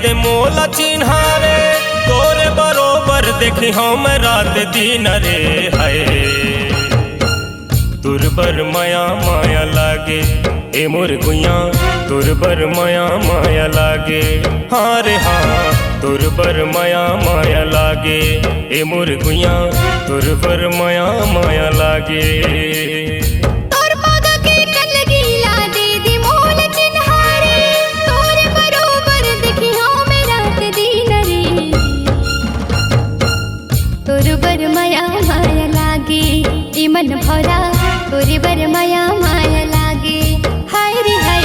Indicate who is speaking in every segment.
Speaker 1: दे मोला चिन्हारे तोरे बरोबर देखी हम रात दिन रे है तुरबर माया माया लागे ए मोर गुइया तुरबर माया माया लागे हाँ रे हाँ तुरबर माया माया लागे ए मोर गुइया तुरबर माया माया लागे
Speaker 2: तुरबर माया माया लागे मन भरा तुरबर माया माया लागे हाय रे हाय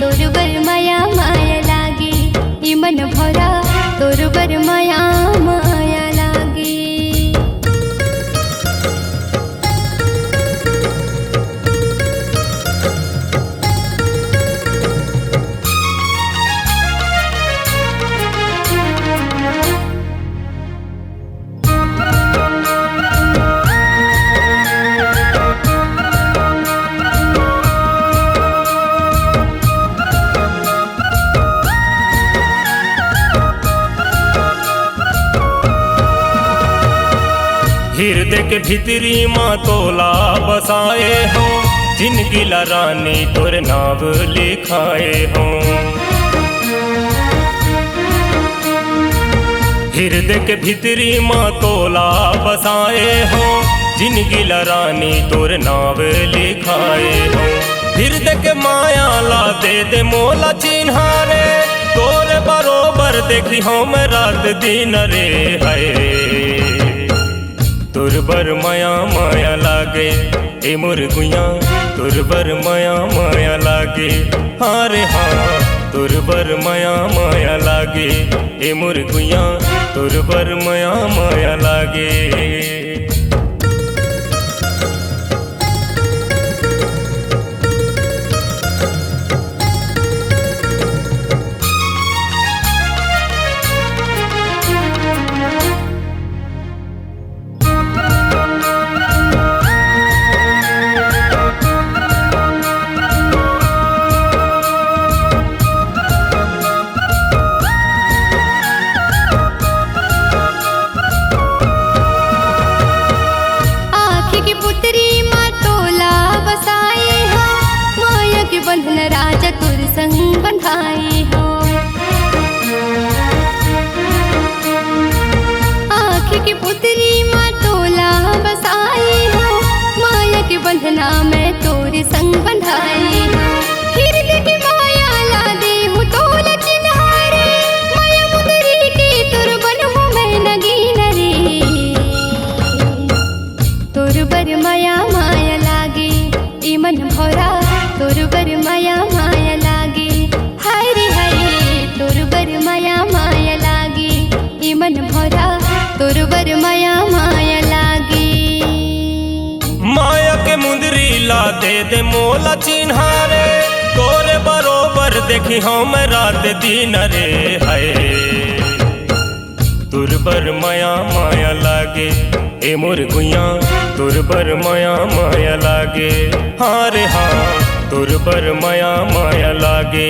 Speaker 2: तुरबर माया माया लागे मन भरा तुरबर माया माया लागे
Speaker 1: हृदय के भीतरी माँ तोला बसाए हो जिनकी रानी तोर नाव लिखाए हो हृदय के भीतरी माँ तोला बसाए हो जिनकी रानी तोर नाव लिखाए हो हृदय के माया ला दे मोला चिन्हारे तोर बरोबर देखी हम रात दिन रे है तुरबर माया माया लागे ए मोर गुइया तुरबर माया माया लागे हाँ रे हाँ तुरबर माया माया लागे ए मोर गुइया तुरबर माया माया लागे
Speaker 2: बंधन राजा तुर संग बंधाई हो आँख की पुतरी माँ तोला बसाई हो माया के बंधना में तोर संग बंधाई हो हृदय की माया ला दे हूँ तोला चिन्हारे माया मुदरी के तुर बन हूँ मैं नगीन रे तुरबर माया माया लागे ई मन भरा तुरबर माया माया लागे हाय रे हाय तुरबर माया माया लागे मन भरा तुरबर माया माया लागे
Speaker 1: माया के मुंदरी ला दे मोला चिन्हारे तोरे बरोबर देखी हम रात दिन रे है तुरबर माया माया लागे ए मोर गुइया तुरबर माया माया लागे हाँ रे हाँ तुरबर माया माया लागे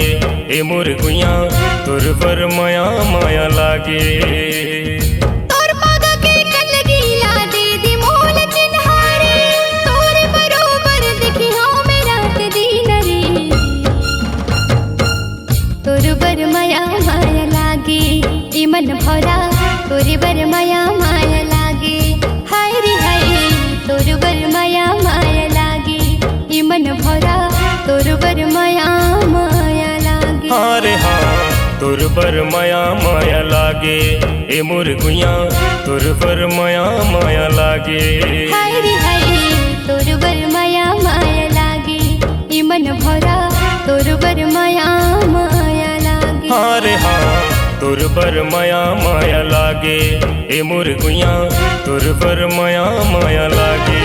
Speaker 1: ए मोर गुइया तुरबर माया माया लागे
Speaker 2: तोर पागा के कलगी ला दे मोल चिन्हारे तोरे बरोबर देखी हाँ मैं रात दिन रे तुरबर माया माया लागे ई मन भरा तुरबर माया माया लागे हाय रे हाय तुरबर माया माया लागे ई मन भरा तुरबर माया माया लागे
Speaker 1: हाँ रे हाँ तुरबर माया माया लागे ए मोर गुइया तुरबर माया माया लागे
Speaker 2: हाय रे हाय तुरबर माया माया लागे ई मन भरा तुरबर माया माया लागे
Speaker 1: हाँ रे हाँ तुरबर माया माया लागे ए मोर गुइया तुरबर माया माया लागे।